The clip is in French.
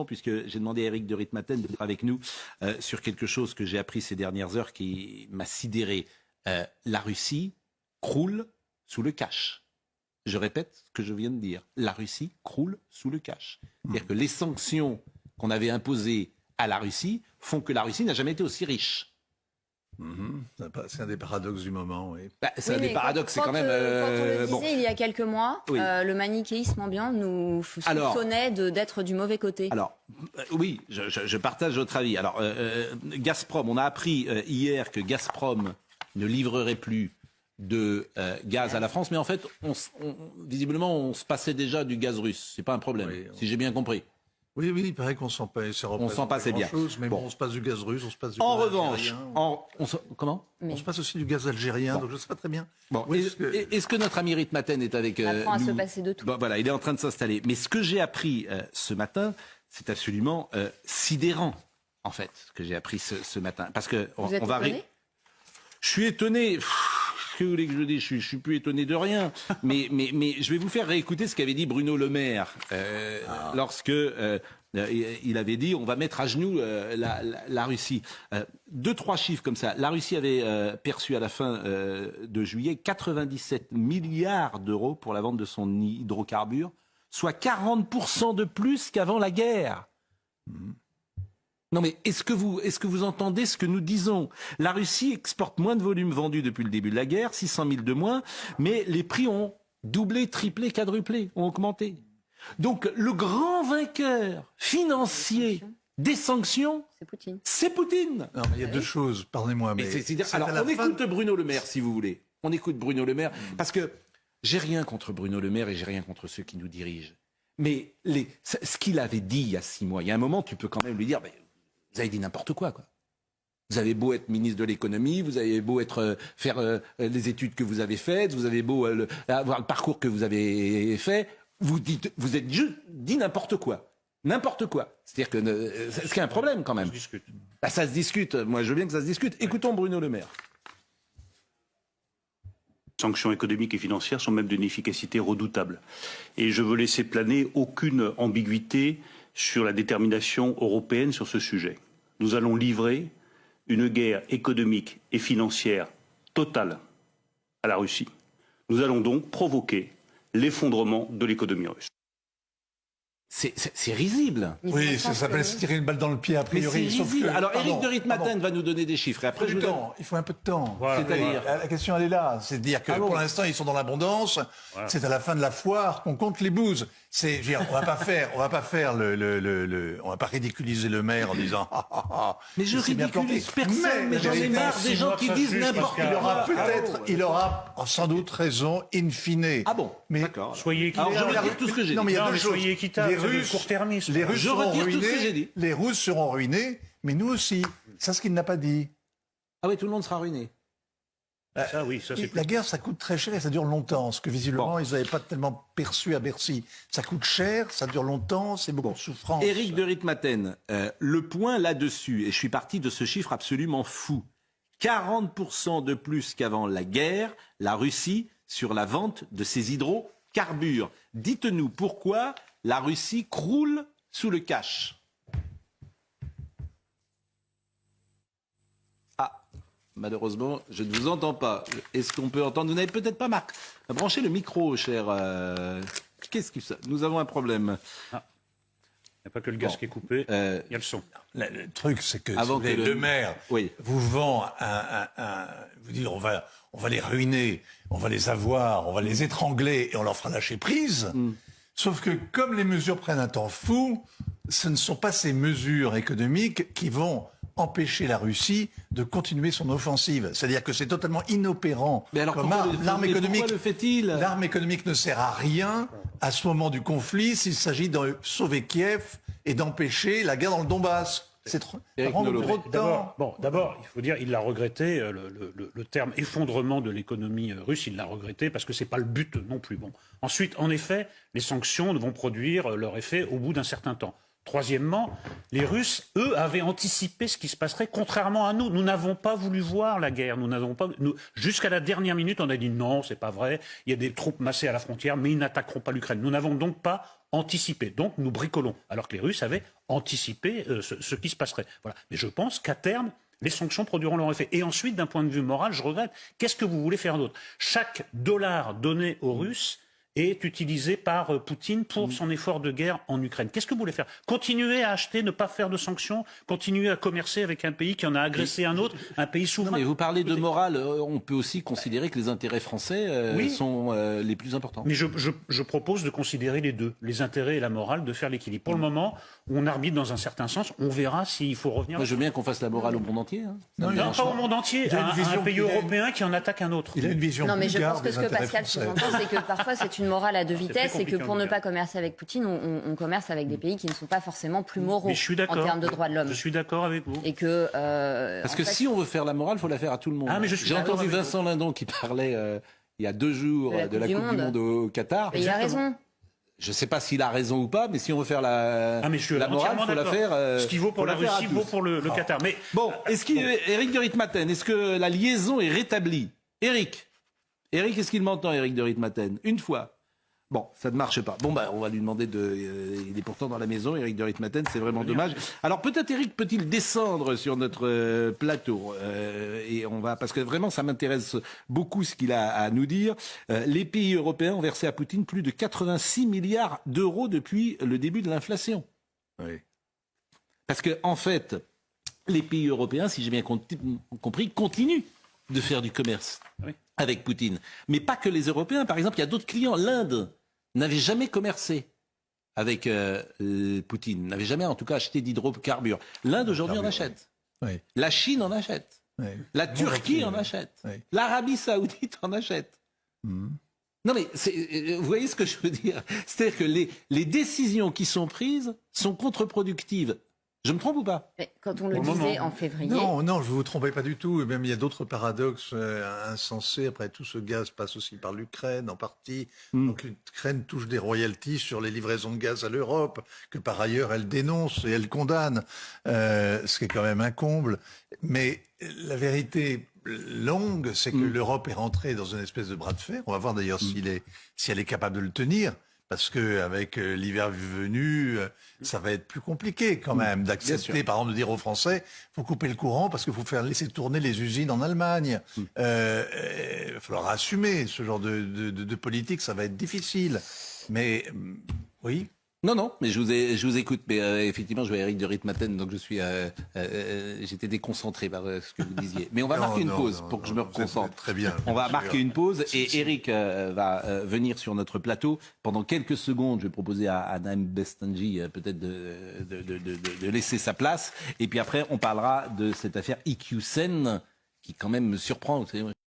puisque j'ai demandé à Éric de Ritmaten d'être avec nous sur quelque chose que j'ai appris ces dernières heures qui m'a sidéré. La Russie croule sous le cash. Je répète ce que je viens de dire. La Russie croule sous le cash. C'est-à-dire que les sanctions qu'on avait imposées à la Russie font que la Russie n'a jamais été aussi riche. C'est un des paradoxes du moment, oui. C'est un des paradoxes, c'est quand même... Quand on le disait il y a quelques mois, oui. Le manichéisme ambiant nous soupçonnait d'être du mauvais côté. Alors, oui, je partage votre avis. Alors, Gazprom, on a appris hier que Gazprom ne livrerait plus de gaz à la France, mais en fait, visiblement, on se passait déjà du gaz russe. C'est pas un problème, si j'ai bien compris. Oui, il paraît qu'on s'en passe. On s'en passait bien. Mais bon, on se passe du gaz russe, on se passe du en gaz revanche, algérien. Comment on se passe aussi du gaz algérien, donc je ne sais pas très bien. Bon, est-ce que notre ami Ritmaten est avec nous? On apprend à se passer de tout. Bon, voilà, il est en train de s'installer. Mais ce que j'ai appris ce matin, c'est absolument sidérant, en fait, ce que j'ai appris ce matin. Parce que Vous êtes étonné? Je suis étonné. Qu'est-ce que vous voulez que je dise? Je suis plus étonné de rien. mais je vais vous faire réécouter ce qu'avait dit Bruno Le Maire lorsque il avait dit on va mettre à genoux la Russie. 2-3 chiffres comme ça. La Russie avait perçu à la fin de juillet 97 milliards d'euros pour la vente de son hydrocarbure, soit 40% de plus qu'avant la guerre. Non mais est-ce que vous entendez ce que nous disons? La Russie exporte moins de volumes vendus depuis le début de la guerre, 600 000 de moins, mais les prix ont doublé, triplé, quadruplé, ont augmenté. Donc le grand vainqueur financier des sanctions, c'est Poutine. Non, mais il y a deux choses, pardonnez-moi. Mais alors on écoute Bruno Le Maire si vous voulez. On écoute Bruno Le Maire parce que j'ai rien contre Bruno Le Maire et j'ai rien contre ceux qui nous dirigent. Mais ce qu'il avait dit il y a 6 mois, il y a un moment tu peux quand même lui dire... Vous avez dit n'importe quoi. Vous avez beau être ministre de l'économie, vous avez beau faire les études que vous avez faites, vous avez beau avoir le parcours que vous avez fait, vous êtes juste dit n'importe quoi. N'importe quoi. C'est-à-dire que c'est qu'il y a un problème quand même. Ça se discute. Ça se discute. Moi, je veux bien que ça se discute. Écoutons Bruno Le Maire. Les sanctions économiques et financières sont même d'une efficacité redoutable. Et je veux laisser planer aucune ambiguïté sur la détermination européenne sur ce sujet. Nous allons livrer une guerre économique et financière totale à la Russie. Nous allons donc provoquer l'effondrement de l'économie russe. C'est risible. Oui, ça s'appelle se tirer une balle dans le pied a priori. Mais c'est risible. Alors Éric de Ritmaten va nous donner des chiffres. Et après, il faut un peu de temps. Voilà. C'est-à-dire la question elle est là. C'est de dire que pour l'instant ils sont dans l'abondance. Voilà. C'est à la fin de la foire qu'on compte les bouses. On va pas faire on va pas ridiculiser le maire en disant mais je ridiculise personne. Mais j'en ai marre des gens qui disent n'importe quoi. Il aura sans doute raison in fine. Ah bon. Mais d'accord. Soyez équitable. Alors je retire tout ce que j'ai dit. Non mais il y a deux choses. Soyez équitable. Court-termisme. Les Russes seront ruinés. Les Russes seront ruinés, mais nous aussi. C'est ce qu'il n'a pas dit. Ah oui, tout le monde sera ruiné. Ça, oui, ça, la guerre, ça coûte très cher et ça dure longtemps. Ce que visiblement, ils n'avaient pas tellement perçu à Bercy. Ça coûte cher, ça dure longtemps, c'est beaucoup de souffrance. Éric de Ritmaten, le point là-dessus, et je suis parti de ce chiffre absolument fou. 40% de plus qu'avant la guerre, la Russie, sur la vente de ses hydrocarbures. Dites-nous pourquoi la Russie croule sous le cash. Malheureusement, je ne vous entends pas. Est-ce qu'on peut entendre? Vous n'avez peut-être pas branché le micro, cher. Qu'est-ce que ça? Nous avons un problème. Il n'y a pas que le gaz qui est coupé, il y a le son. Le truc, c'est que le maire vous vend vous dites on va les ruiner, on va les avoir, on va les étrangler et on leur fera lâcher prise. Sauf que comme les mesures prennent un temps fou, ce ne sont pas ces mesures économiques qui vont empêcher la Russie de continuer son offensive. C'est-à-dire que c'est totalement inopérant. Mais alors l'arme économique, pourquoi le fait-il? L'arme économique ne sert à rien à ce moment du conflit s'il s'agit de sauver Kiev et d'empêcher la guerre dans le Donbass. C'est trop de temps. D'abord, il faut dire, il l'a regretté, le terme effondrement de l'économie russe, il l'a regretté parce que c'est pas le but non plus. Bon. Ensuite, en effet, les sanctions vont produire leur effet au bout d'un certain temps. Troisièmement, les Russes, eux, avaient anticipé ce qui se passerait, contrairement à nous. Nous n'avons pas voulu voir la guerre. Jusqu'à la dernière minute, on a dit non, c'est pas vrai. Il y a des troupes massées à la frontière, mais ils n'attaqueront pas l'Ukraine. Nous n'avons donc pas anticipé. Donc nous bricolons, alors que les Russes avaient anticipé ce qui se passerait. Voilà. Mais je pense qu'à terme, les sanctions produiront leur effet. Et ensuite, d'un point de vue moral, je regrette, qu'est-ce que vous voulez faire d'autre? Chaque dollar donné aux Russes est utilisé par Poutine pour son effort de guerre en Ukraine. Qu'est-ce que vous voulez faire? Continuer à acheter, ne pas faire de sanctions, continuer à commercer avec un pays qui en a agressé un autre, un pays souverain? Non, mais vous parlez de morale, on peut aussi considérer que les intérêts français sont les plus importants. Mais je propose de considérer les deux, les intérêts et la morale, de faire l'équilibre. Pour le moment, on arbitre dans un certain sens, on verra s'il faut revenir. Moi, je veux bien qu'on fasse la morale au monde entier. Hein. Non, pas au monde entier, à un pays européen qui en attaque un autre. Il a une vision Non, mais je pense bulgare que ce des que Pascal intérêts sous-entend, c'est que parfois c'est une morale à deux vitesses et que pour ne compliqué, pas commercer avec Poutine, on commerce avec des pays qui ne sont pas forcément plus moraux Mais je suis en d'accord. termes de droits de l'homme. Je suis d'accord avec vous. Et que, Parce que si on veut faire la morale, il faut la faire à tout le monde. Ah, mais J'ai entendu Vincent Lindon qui parlait il y a 2 jours de la Coupe du Monde au Qatar. Et il a raison. Je ne sais pas s'il a raison ou pas, mais si on veut faire la morale, il faut la faire. Ce qui vaut pour la Russie vaut pour le Qatar. Mais bon, Éric de Ritmaten, est-ce que la liaison est rétablie? Éric, est-ce qu'il m'entend, Éric de Ritmaten? Une fois. Bon, ça ne marche pas. Bon, on va lui demander il est pourtant dans la maison, Éric de Ritmaten, c'est vraiment dommage. Alors peut-être Éric peut-il descendre sur notre plateau et on va, parce que vraiment ça m'intéresse beaucoup ce qu'il a à nous dire. Les pays européens ont versé à Poutine plus de 86 milliards d'euros depuis le début de l'inflation. Oui. Parce que en fait, les pays européens, si j'ai bien compris, continuent de faire du commerce avec Poutine. Mais pas que les Européens. Par exemple, il y a d'autres clients. L'Inde n'avait jamais commercé avec Poutine, n'avait jamais en tout cas acheté d'hydrocarbures. L'Inde aujourd'hui en achète. Oui. La Chine en achète. Oui. La Turquie en achète. Oui. L'Arabie Saoudite en achète. Non mais vous voyez ce que je veux dire? C'est-à-dire que les décisions qui sont prises sont contre-productives. Je me trompe ou pas? Quand on le disait en février... Non, je ne vous trompez pas du tout. Et même il y a d'autres paradoxes insensés. Après tout, ce gaz passe aussi par l'Ukraine en partie. Donc l'Ukraine touche des royalties sur les livraisons de gaz à l'Europe, que par ailleurs elle dénonce et elle condamne, ce qui est quand même un comble. Mais la vérité longue, c'est que l'Europe est rentrée dans une espèce de bras de fer. On va voir d'ailleurs si elle est capable de le tenir. Parce qu'avec l'hiver venu, ça va être plus compliqué quand même d'accepter, par exemple, de dire aux Français, il faut couper le courant parce qu'il faut faire laisser tourner les usines en Allemagne. Il va falloir assumer ce genre de politique, ça va être difficile. Mais oui. Non, mais je vous écoute. Mais effectivement, je vois Éric de Ritmaten, donc j'étais déconcentré par ce que vous disiez. Mais on va marquer une pause pour que je me reconcentre. Très bien. On va marquer une pause et Éric va venir sur notre plateau pendant quelques secondes. Je vais proposer à Naïm Bestanji peut-être de laisser sa place. Et puis après, on parlera de cette affaire IQSEN qui quand même me surprend. Vous savez,